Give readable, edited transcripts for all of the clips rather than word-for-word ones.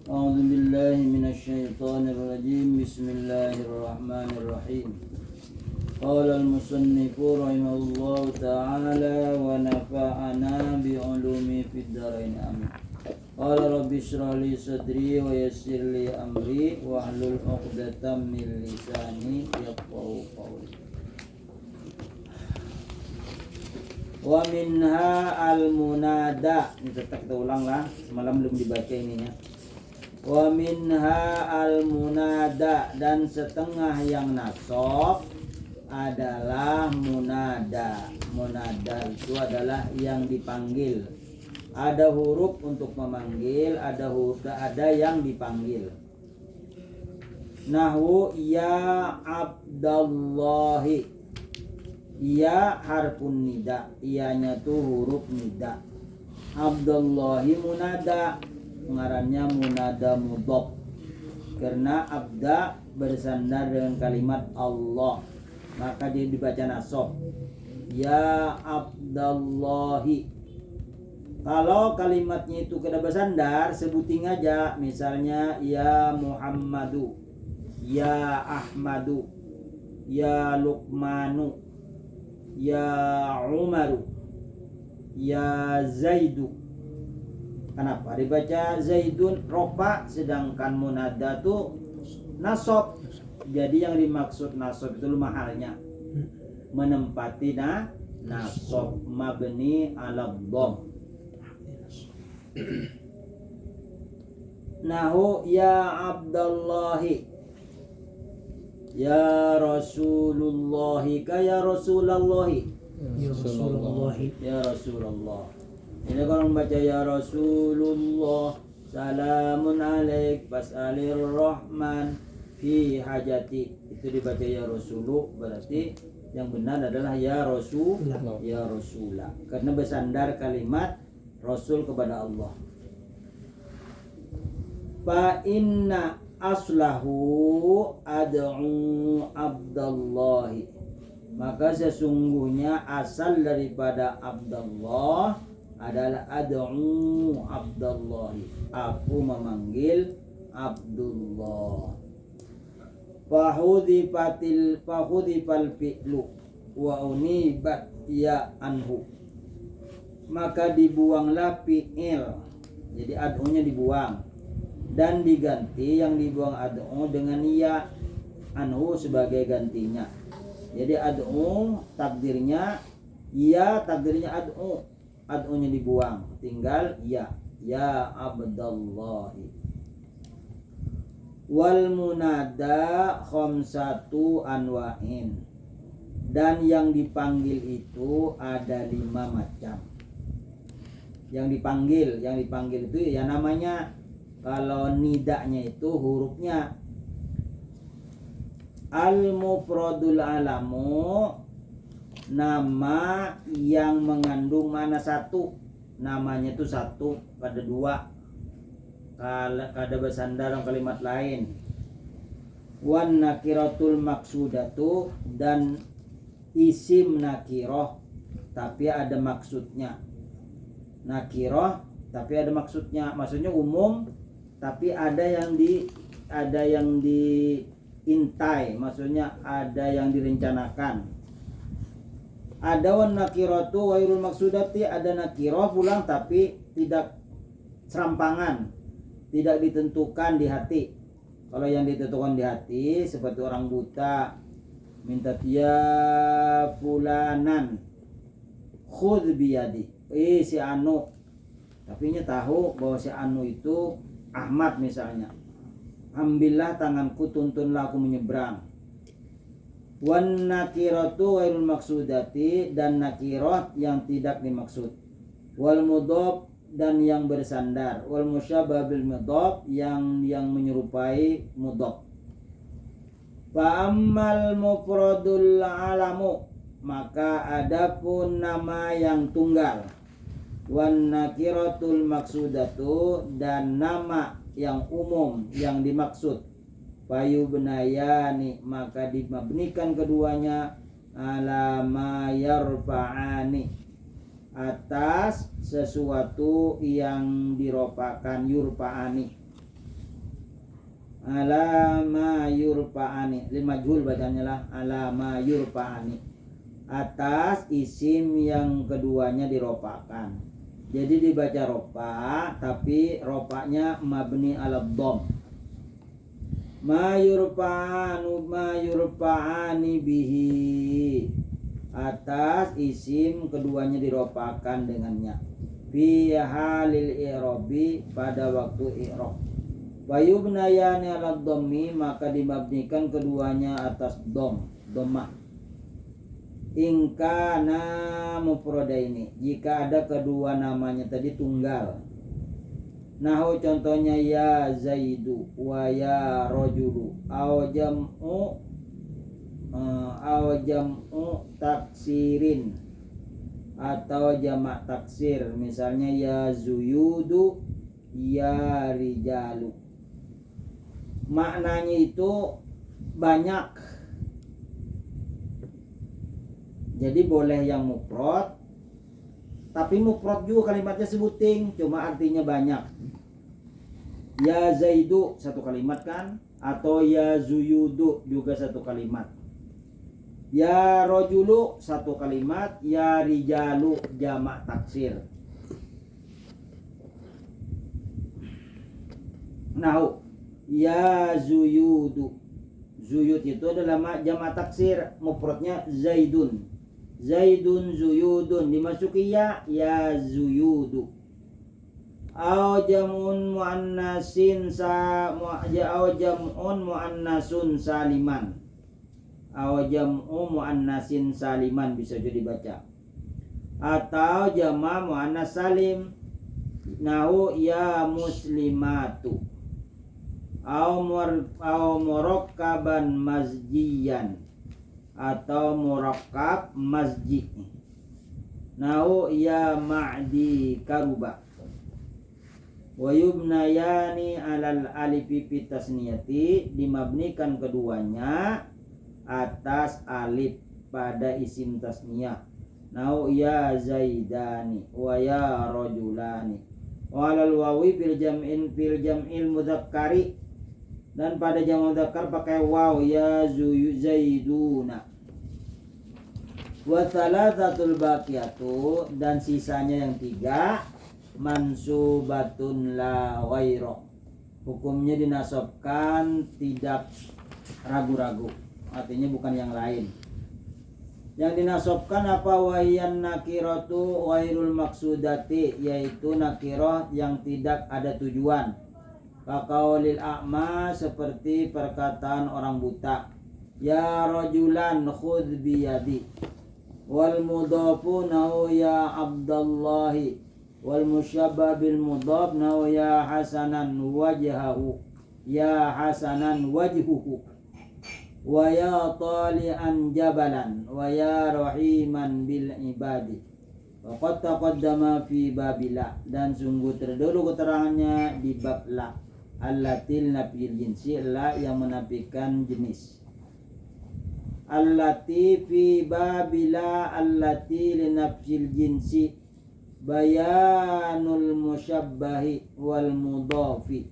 أعوذ بالله من الشيطان الرجيم. بسم الله الرحمن الرحيم. قال المصنف رحمه الله تعالى ونفعنا بعلومه في الدارين آمين. قال رب اشرح لي صدري ويسر لي أمري واحلل عقدة من لساني يفقهوا قولي. Wa minha al-munada. Ini tetap kita ulang lah, semalam belum dibaca ininya. Wa minha al-munada, dan setengah yang nasab adalah munada. Munada itu adalah yang dipanggil. Ada huruf untuk memanggil, ada yang dipanggil. Nahwu ya Abdallahi. Ya harfun nida, ianya tuh huruf nida. Abdullahi munada, pengarannya munada mudhof, karena abda bersandar dengan kalimat Allah, maka dia dibaca nasab. Ya Abdullahi. Kalau kalimatnya itu kada bersandar, sebuting aja, misalnya ya Muhammadu, ya Ahmadu, ya Luqmanu, ya Umaru, ya Zaidu. Kenapa dibaca Zaidun rofa, sedangkan munada tuh nasab. Jadi yang dimaksud nasab itu mahalnya menempati nasab mabni ala dhamm. Nahu ya Abdallahi, ya Rasulullah, ya Rasulullah, Ya Rasulullah. ya Rasulullah. Ini kalau membaca ya Rasulullah, salamun alaik fas'alir rahman fi hajati, itu dibaca ya Rasulu, berarti yang benar adalah ya Rasul, ya Rasulah, karena bersandar kalimat Rasul kepada Allah. Fa inna aslahu ad'u Abdallahi, maka sesungguhnya asal daripada Abdullah adalah ad'u Abdallahi, aku memanggil Abdullah. Fahudifal fi'lu wa unibat ya anhu, maka dibuanglah fi'il, jadi ad'unya dibuang dan diganti yang dibuang ad'u dengan ya anhu sebagai gantinya. Jadi ad'u takdirnya ya, takdirnya ad'u, ad'unya dibuang, tinggal ya Abdallahi. Wal munada khamsatu anwa'in, dan yang dipanggil itu ada 5 macam. Yang dipanggil itu ya namanya, kalau nidanya itu hurufnya al-mufradul alamu, nama yang mengandung mana satu, namanya itu satu, pada 2, kada bersandar kalimat lain. Wan nakiratul maksudatu, dan isim nakiroh tapi ada maksudnya. Nakiroh tapi ada maksudnya, maksudnya umum tapi ada yang diintai, maksudnya ada yang direncanakan. Ada wan nakiratu wairul maksudati, ada nakiroh pulang tapi tidak serampangan, tidak ditentukan di hati. Kalau yang ditentukan di hati seperti orang buta minta ya fulanan khudh biyadi, si anu, tapi nya tahu bahwa si anu itu Ahmad misalnya, ambillah tanganku, tuntunlah aku menyeberang. Wan nakiratu wairul maksudati, dan nakiroh yang tidak dimaksud. Wal mudhof, dan yang bersandar. Wal musyabbah bil mudhof, yang menyerupai mudhof. Fa ammal mufradul alamu, maka adapun nama yang tunggal. Wan nakiratul maksudatu, dan nama yang umum yang dimaksud. Payu benayani, maka dimabnikan keduanya ala ma yarfa'ani, atas sesuatu yang diropakan, yurfa'ani, ala ma yurfa'ani, lil majhul bacanya lah, ala ma yurfa'ani, atas isim yang keduanya diropakan. Jadi dibaca ropa, tapi ropanya mabni ala dhom. Ma yurfa'ani bihi, atas isim keduanya diropakan dengannya. Fi halil i'rabi, pada waktu i'rab. Wa yubnayani ala dhammi, maka dimabnikan keduanya atas dhammah. Ingkana mufradaini, jika ada kedua namanya tadi tunggal. Nahu contohnya ya Zaidu wa ya rajulu, aw jam'u taksirin, atau jamak taksir, misalnya ya Zuyudu ya Rijalu. Maknanya itu banyak. Jadi boleh yang mufrad, tapi mufrad juga kalimatnya sebuting, cuma artinya banyak. Ya Zaidu satu kalimat kan, atau ya Zuyudu juga satu kalimat. Ya Rojulu satu kalimat, ya Rijalu jamak taksir. Nah, ya Zuyudu, Zuyud itu adalah jamak taksir, mufradnya Zaidun. Zaidun Zuyudun, dimasuki ya Zuyudu. Aw jam'un muannasin jam'un muannasun saliman. Aw jam'u muannasin saliman bisa jadi baca. Atau jama' muannas salim. Nahu ya muslimatu. Aw murakkaban masjiyan, atau murakkab masjid. Nahu ya ma'di karuba. Wa yubnayani alal alifi fi tasniyati, dimabnikan keduanya atas alif pada isim tasniyah. Nahu ya zaidani wa ya rajulani. Wa alal wawi fil jam'il mudzakkari, dan pada jamak mudzakkar pakai waw ya zaiduna. Wa thalathatul baqiyatu, dan sisanya yang tiga mansubatun la ghaira, hukumnya dinasabkan tidak ragu-ragu, artinya bukan yang lain. Yang dinasabkan apa? Wahiyan nakiratu ghairul maksudati, yaitu nakirah yang tidak ada tujuan. Kaqaulil a'ma, seperti perkataan orang buta. Ya rajulan khudh biyadi. Wal mudhafu nahu ya Abdallahi. Wal musyabbah bil mudhaf nahu ya hasanan wajhahu. Ya hasanan wajhuhu. Wa ya tali'an jabalan. Wa ya rahiman bil ibadi. Waqad taqaddama fi babila, dan sungguh terdahulu keterangannya di bab la. Allatil nafil jinsi, la yang menafikan jenis. Allati fi babila allati linafil jinsi, bayanul musyabbahi wal mudhafi.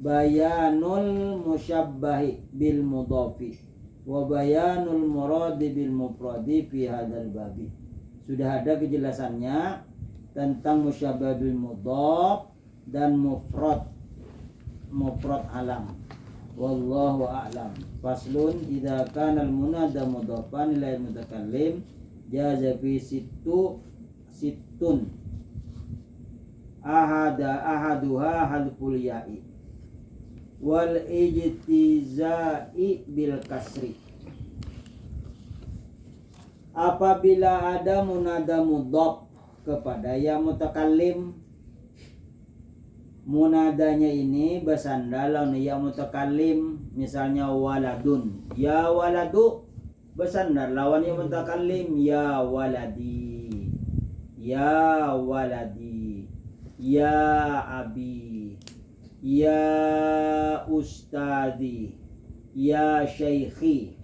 Bayanul musyabbahi bil mudhafi wa bayanul muradi bil mufradi fi hadzal babi. Sudah ada kejelasannya tentang musyabbah bil mudhaf dan mufrad alam. Wallahu a'lam. Faslun, idza kana al-munada mudhafan ila al-mutakallim jaza fi sittun ahaduha hadful ya'i wal ijtizai bil kasri. Apabila ada munada mudhaf kepada yang mutakallim, munadanya ini bersandar lawan ya mutakallim, misalnya waladun, ya waladu, bersandar lawan ya mutakallim, ya waladi, ya waladi, ya abi, ya ustadi, ya syaikhi.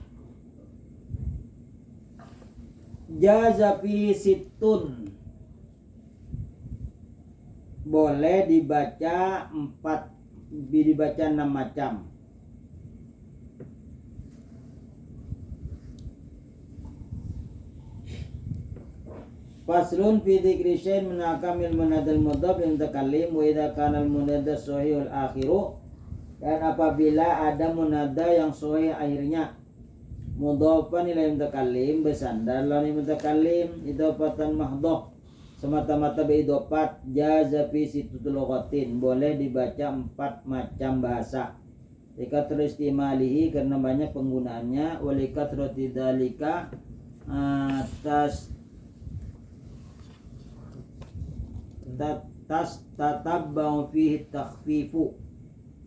Jaza fi sittun, boleh dibaca 4 dibaca 6 macam. Faslun fi dzikri syai'in min akamil munadal mudhaf lil mutakallim wa idza kana al munada sahihul akhiru, dan apabila ada munada yang sahih akhirnya mudhafan ila mutakallim bersandar lawan mutakallim idhofatan mahdhah semata-mata beidofat jaza fi situtul lughatin, boleh dibaca 4 macam bahasa. Likathrati istimalihi, karena banyak penggunaannya, walikathrati dzalika atas tatabba'u fihi takhfifu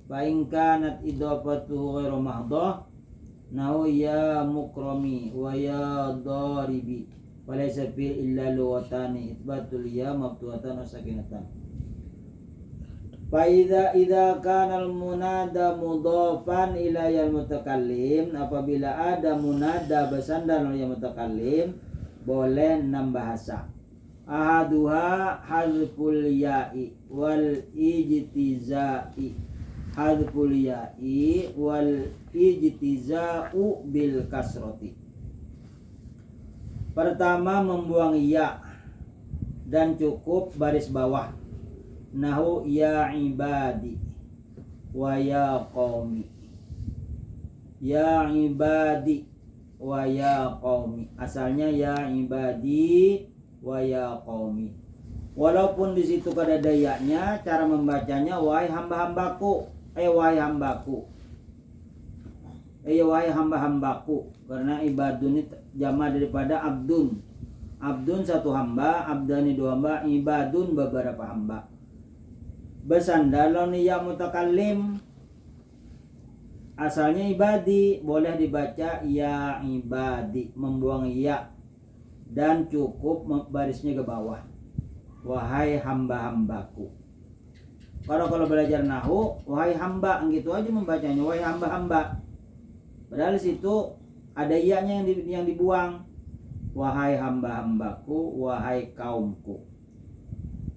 fa in kanat idafatuhu ghairu mahdhah nahu ya mukrami wa ya daribi walaysa fi illa lughatan itsbatul ya maftuhatan wa sakinatan. Fa idza kana al munada mudhafan ila al mutakallim, apabila ada munada bersandar oleh mutakallim boleh 6 bahasa. Ahaduha hadful ya'i wal ijtizai, hadful ya'i wal ijtiza'u bil kasrati. Pertama, membuang ya dan cukup baris bawah. Nahu ya ibadi wa ya qaumi, ya ibadi wa ya qaumi, asalnya ya ibadi wa ya qaumi. Walaupun di situ ada dayanya, cara membacanya wahai hamba-hambaku, wahai hambaku, wahai hamba-hambaku, karena ibadun ini jama daripada abdun. Abdun 1 hamba, abdani 2 hamba, ibadun beberapa hamba. Bersandar lawan ya mutakallim, asalnya ibadi, boleh dibaca ya ibadi, membuang ya dan cukup barisnya ke bawah, wahai hamba-hambaku. Kalau belajar nahu, wahai hamba, gitu aja membacanya, wahai hamba-hamba. Padahal di situ ada iya-nya yang dibuang, wahai hamba-hambaku, wahai kaumku,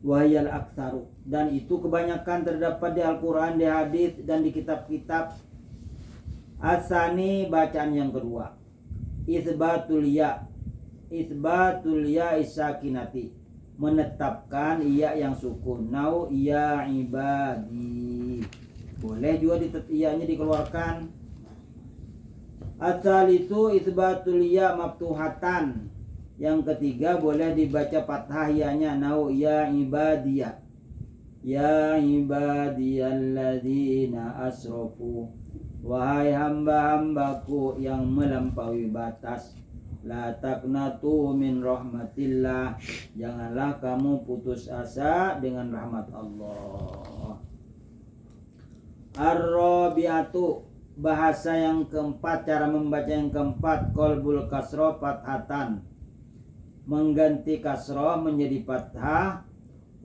wahai al-aktsaru. Dan itu kebanyakan terdapat di Al-Quran, di hadis, dan di kitab-kitab. Asani, bacaan yang kedua, isbatul ya isakinati, menetapkan iya yang sukun. Nau ya ibadi, boleh juga iyanya dikeluarkan. Asal itu isbatul ya maftuhatan, yang ketiga boleh dibaca fathah iyanya. Nau ya ibadiyah, ya ibadiyalladzina asrafu, wahai hamba-hambaku yang melampaui batas. La taqnatu min rahmatillah, janganlah kamu putus asa dengan rahmat Allah. Ar-rabi'atu, bahasa yang keempat, cara membaca yang keempat, qalbul kasroh fathatan, mengganti kasroh menjadi fathah,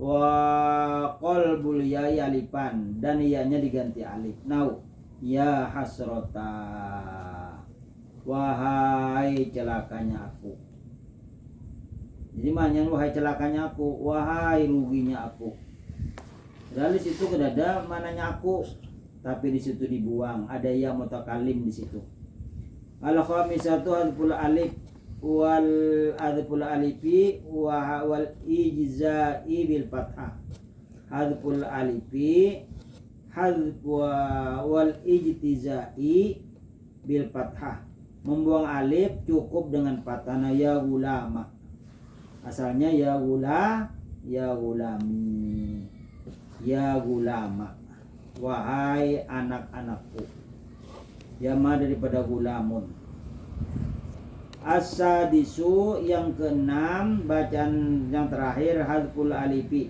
wa qalbul ya'i alifan, dan iyanya diganti alif. Nau ya hasrota, wahai celakanya aku. Jadi maknanya wahai celakanya aku, wahai ruginya aku. Dari situ kedada mananya aku, tapi di situ dibuang, ada ya mutakallim di situ. Al-khamisatu hadful alif wal hadful alifi wal ijza'i bil fathah. Hadful alifi wal ijtiza'i bil fathah, membuang alif cukup dengan fathah. Ya gulama, asalnya ya gulami, ya gulama, wahai anak-anakku. Yama daripada gulamun. As-sadisu, yang keenam, bacaan yang terakhir, hadful alifi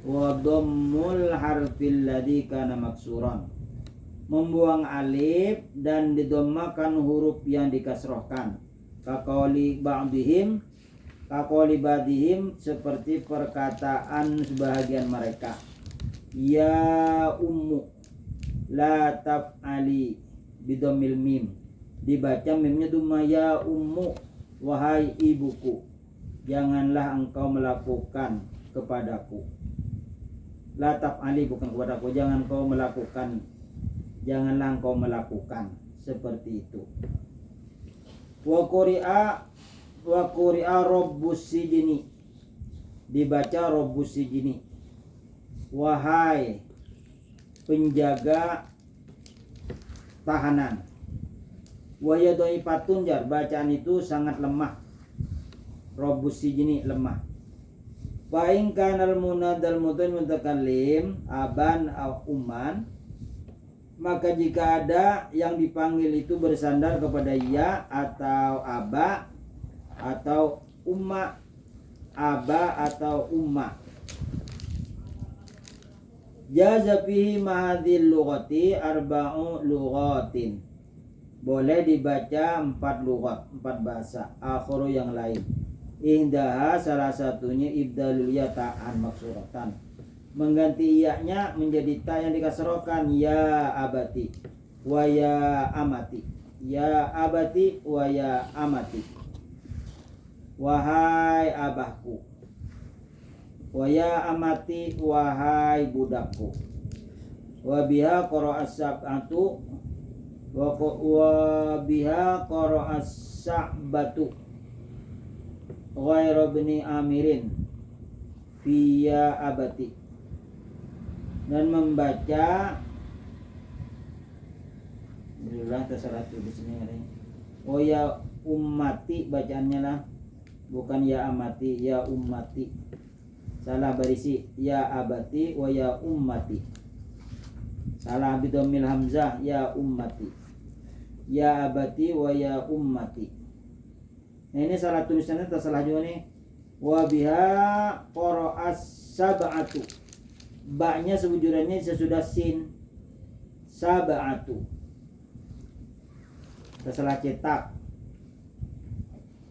wa dhammul harfil ladzi kana maksuran, membuang alif dan didhammakan huruf yang dikasrohkan. Kaqauli ba'dihim, seperti perkataan sebahagian mereka. Ya ummu la taf'ali bidomil mim, dibaca mimnya duma. Ya ummu, wahai ibuku, janganlah engkau melakukan kepadaku. La taf'ali bukan kepadaku, janganlah kau melakukan seperti itu. Wa quri'a rabbus sijni, dibaca rabbus sijni, wahai penjaga tahanan. Wa yadhaifatun jar, bacaan itu sangat lemah. Rabbus sijni lemah. Fa in kanal munadal mutakallim aban au umman, maka jika ada yang dipanggil itu bersandar kepada ya atau aba atau umma, aba atau umma, jaza fihi mahadhil lughati arba'u lughatin, boleh dibaca 4 lughat, 4 bahasa akhiru yang lain. Ihdaha salah satunya ibdalul ya ta'an maksuratan, mengganti iya-nya menjadi ta yang dikasrohkan, ya abati wa ya amati, ya abati wa ya amati, wahai abahku, wa ya amati wahai budakku. Wa biha qara'as sab'atu wa biha qara'as sa'batu ghairu bni amirin fi ya abati, dan membaca berulang terserah tuh di sini ada. Oh ya ummati bacaannya lah, bukan ya amati, ya ummati. Salah berisi ya abati wa ya ummati. Salah bidomil hamzah ya ummati. Ya abati wa ya ummati. Nah ini salah tulisannya tersalah juga nih. Wa biha qara'as sab'atu, ba-nya sebujurannya sesudah sin, sab'atu tersalah cetak.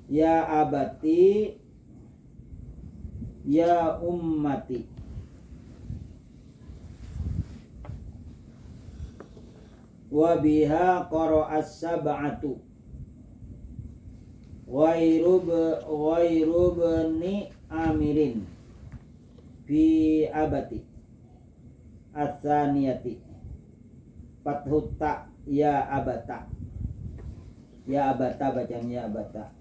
Ya abati ya ummati. Wa biha qara'as sab'atu ghairu bni amirin fi abati atsaniyati fathutta ya abata. Ya abata bacanya ya abata.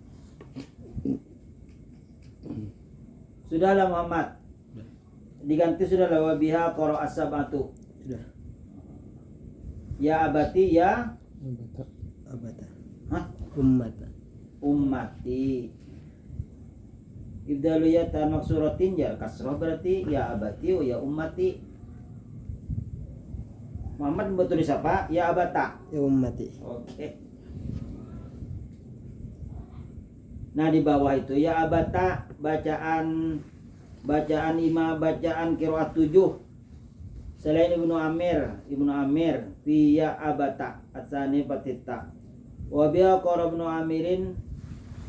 Sudahlah Muhammad, diganti sudahlah. Wa biha qara'as sab'atu. Sudah. Ya abati ya Abata. hah? Ummati. Ibdalu ya tan maksuratin jar kasroh, berarti ya abati wa ya ummati. Muhammad betul siapa? Ya abata. Ya ummati. Oke. Nah di bawah itu ya abata bacaan qiraat 7 selain Ibnu Amir fi ya abata atsani patita. Wa biha qara Ibnu Amirin,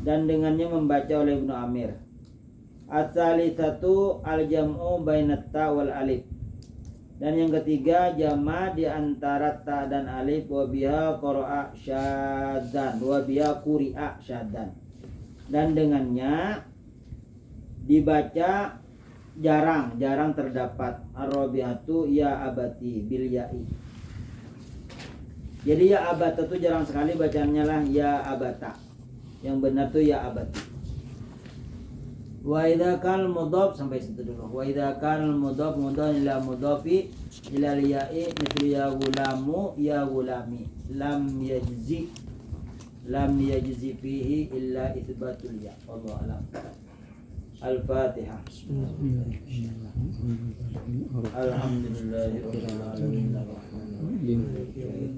dan dengannya membaca oleh Ibnu Amir. Ats-tsalitsatu al-jam'u bainat ta wal alif, dan yang ketiga jama di antara ta dan alif. Wa biha qara'a syaddan wa biha quri'a syaddan, dan dengannya dibaca jarang terdapat ar-rabi'atu ya abati bil ya'i. Jadi ya abata itu jarang sekali bacaannya lah ya abata. Yang benar tuh ya abati. Wa idza kal mudhaf, sampai situ dulu. Wa idza kal mudhaf ila mudhafi ila ya'i mithlu ya gulamu ya gulami lam yajzi fihi illa itsbatul ya. Wallahu a'lam. Al-Fatihah. Alhamdulillahirabbil alamin.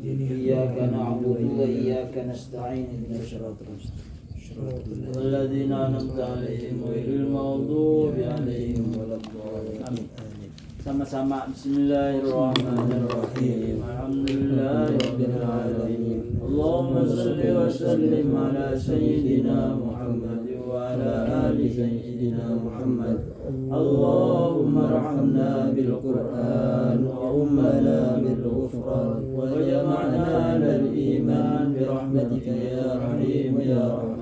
Iyyaka na'budu wa iyyaka nasta'in. Ihdinas siratal mustaqim. والذين أنعمت عليهم غير المغضوب عليهم ولا الضالين. Amin. Sama-sama. Bismillahirrahmanirrahim. Alhamdulillahirabbil alamin. Allahumma shalli wa sallim ala sayyidina Muhammad wa ala ali sayyidina Muhammad. Allahumma arhamna bil Qur'an wa ummana bil ghufran wa jama'na lil iman bi rahmatika ya rahim ya rahim.